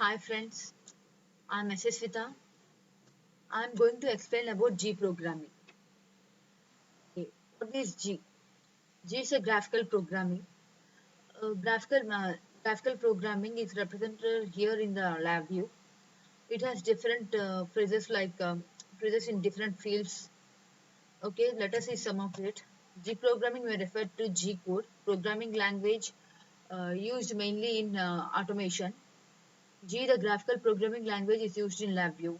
Hi friends, I'm Svita. I'm going to explain about G programming. Okay. What is G? G is a graphical programming. Graphical programming is represented here in the lab view. It has different phrases phrases in different fields. Okay, let us see some of it. G programming may refer to G code, programming language used mainly in automation. G, the graphical programming language, is used in LabVIEW.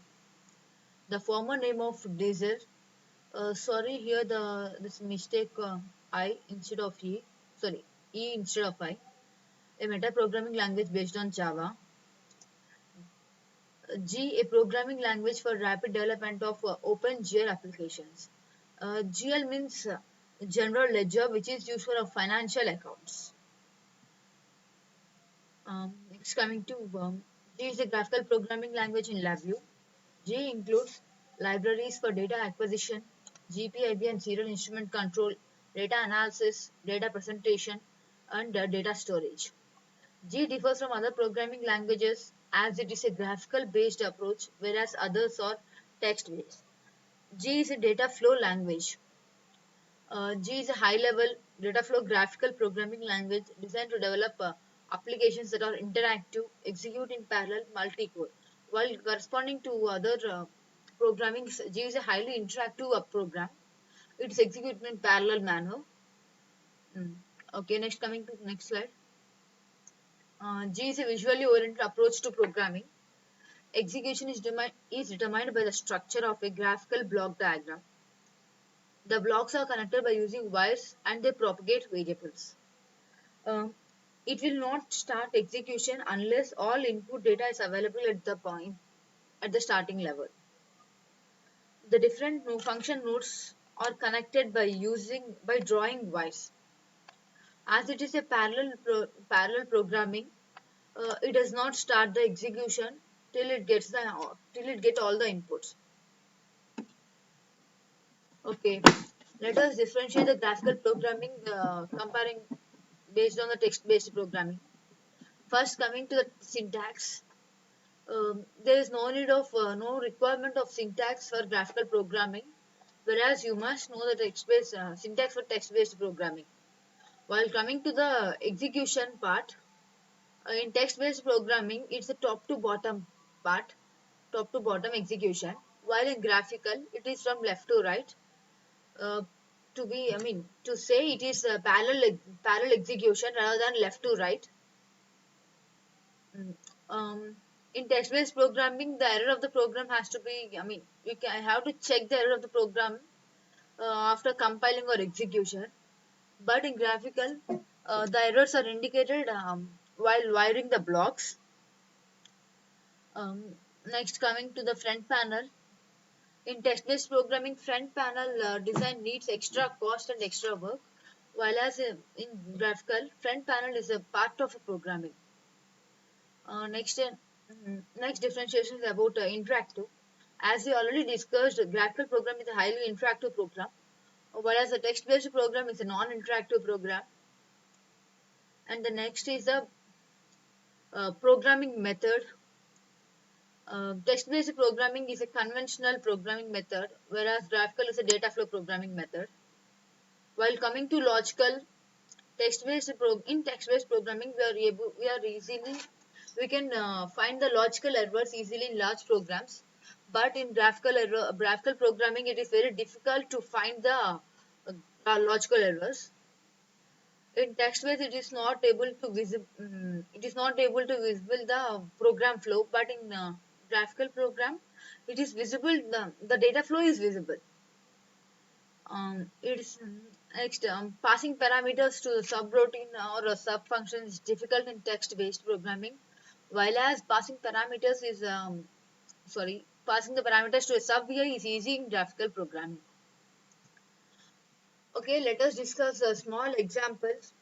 The former name of Deezer. Sorry, here this mistake I instead of E. Sorry, E instead of I. A metaprogramming language based on Java. G, a programming language for rapid development of OpenGL applications. GL means General Ledger, which is used for financial accounts. Next, coming to G is a graphical programming language in LabVIEW. G includes libraries for data acquisition, GPIB and serial instrument control, data analysis, data presentation, and data storage. G differs from other programming languages as it is a graphical based approach, whereas others are text based. G is a data flow language. G is a high level data flow graphical programming language designed to develop applications that are interactive, execute in parallel, multi core. While corresponding to other programming, G is a highly interactive program. It's executed in parallel manner. Okay, next coming to the next slide. G is a visually oriented approach to programming. Execution is determined by the structure of a graphical block diagram. The blocks are connected by using wires and they propagate variables. Uh, it will not start execution unless all input data is available at the point at the starting level. The different function nodes are connected by drawing wires. As it is a parallel programming, it does not start the execution till it get all the inputs. Okay, let us differentiate the graphical programming comparing based on the text-based programming. First, coming to the syntax, there is no requirement of syntax for graphical programming, whereas you must know the text-based syntax for text-based programming. While coming to the execution part, in text-based programming, it's a top-to-bottom part, top-to-bottom execution. While in graphical, it is from left to right. Uh, to say it is a parallel execution rather than left to right. Mm. In text-based programming, the error of the program has to be, you can have to check the error of the program after compiling or execution. But in graphical, the errors are indicated while wiring the blocks. Next, coming to the front panel. In text-based programming, front panel design needs extra cost and extra work, while as in graphical, front panel is a part of a programming. Next differentiation is about interactive. As we already discussed, graphical program is a highly interactive program, whereas the text-based program is a non-interactive program. And the next is the programming method. Text-based programming is a conventional programming method, whereas graphical is a data flow programming method. While coming to logical, in text-based programming, we can find the logical errors easily in large programs. But in graphical programming, it is very difficult to find the logical errors. In text-based, it is not able to visible the program flow. But in graphical program, it is visible. The data flow is visible. It's next passing parameters to the subroutine or a subfunction is difficult in text-based programming, while as passing the parameters to a sub VI is easy in graphical programming. Okay, let us discuss small examples.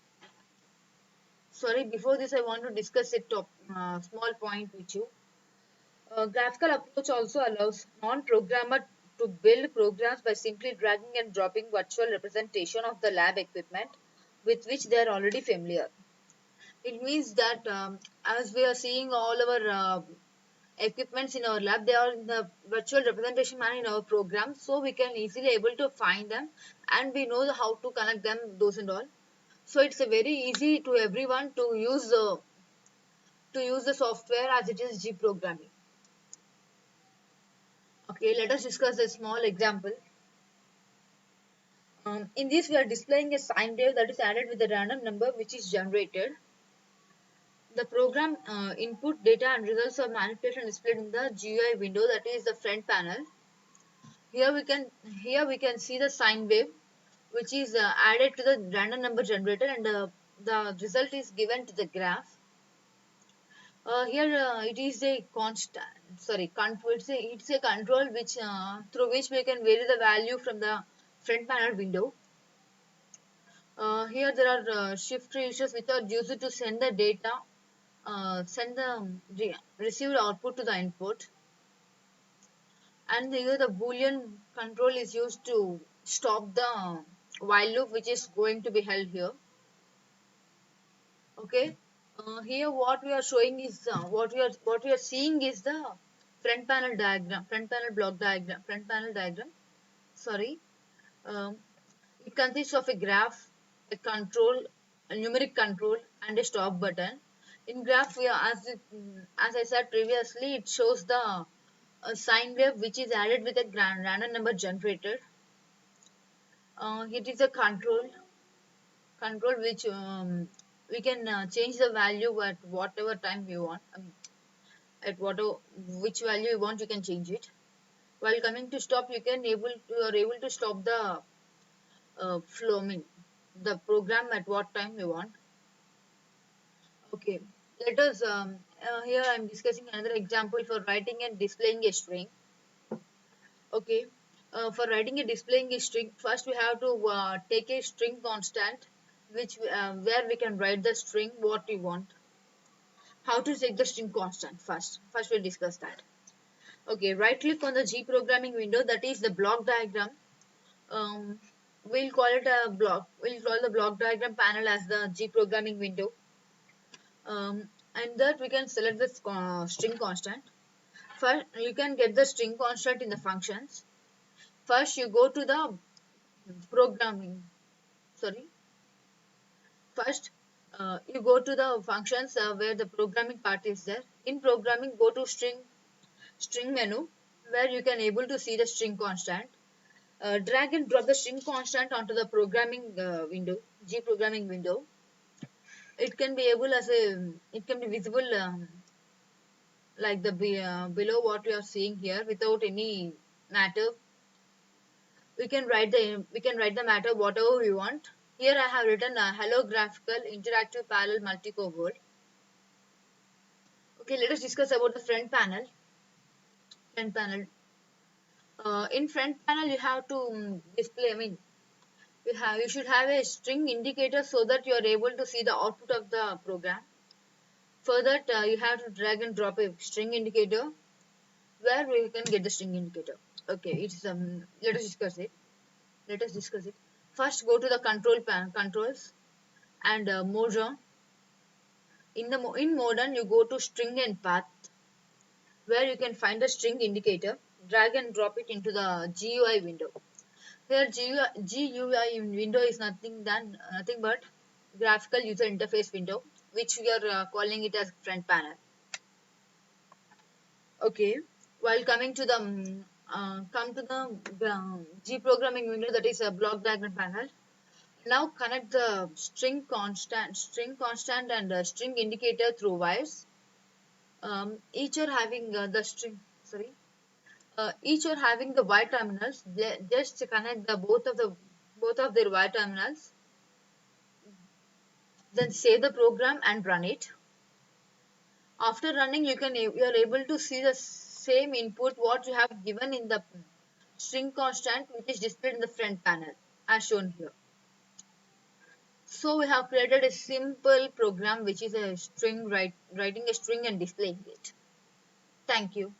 Sorry, before this I want to discuss a small point with you. Graphical approach also allows non-programmer to build programs by simply dragging and dropping virtual representation of the lab equipment with which they are already familiar. It means that as we are seeing all our equipments in our lab, they are in the virtual representation manner in our program, so we can easily able to find them, and we know how to connect them, those and all. So it's a very easy to everyone to use the software as it is G programming. Okay, let us discuss a small example. In this, we are displaying a sine wave that is added with a random number which is generated. The program input data and results of manipulation displayed in the GUI window, that is the front panel. Here we can see the sine wave which is added to the random number generator, and the result is given to the graph. Here it is a control. It's a control which through which we can vary the value from the front panel window. Here there are shift registers which are used to send the data, send the received output to the input, and here the boolean control is used to stop the while loop which is going to be held here. Okay, here what we are showing is what we are seeing is the front panel block diagram, front panel diagram. Sorry, um, it consists of a graph, a control, a numeric control, and a stop button. In graph, as I said previously, it shows the sine wave which is added with a random number generator. It is a control which we can change the value at whatever time you want. At whatever which value you want, you can change it. While coming to stop, you are able to stop the flow, the program at what time you want. Okay, let us here I'm discussing another example for writing and displaying a string. Okay, for writing and displaying a string, first we have to take a string constant, which where we can write the string what we want. How to take the string constant first? First we'll discuss that. Okay, right click on the G programming window, that is the block diagram. Um, we'll call it a block. We'll call the block diagram panel as the G programming window. And that we can select the string constant. First, you can get the string constant in the functions. First, you go to the programming. Sorry. First, you go to the functions where the programming part is there. In programming, go to string menu, where you can able to see the string constant. Drag and drop the string constant onto the programming window, G programming window. It can be able as a it can be visible like the below what we are seeing here without any matter. We can write the matter whatever we want. Here I have written a hello graphical interactive parallel multi-core board. Okay, let us discuss about the front panel. Front panel. In front panel you have to display. You should have a string indicator so that you are able to see the output of the program. For that, you have to drag and drop a string indicator where we can get the string indicator. Okay, it's let us discuss it. Let us discuss it. First, go to the controls and modern. In modern, you go to string and path, where you can find the string indicator. Drag and drop it into the GUI window. Here, GUI window is nothing but graphical user interface window, which we are calling it as front panel. Okay, while coming to the come to the G programming window, that is a block diagram panel. Now connect the string constant and string indicator through wires. Each are having the string. Sorry, each are having the wire terminals. Just connect the both of their wire terminals. Then save the program and run it. After running, you are able to see the same input what you have given in the string constant, which is displayed in the front panel as shown here. So we have created a simple program which is a writing a string and displaying it. Thank you.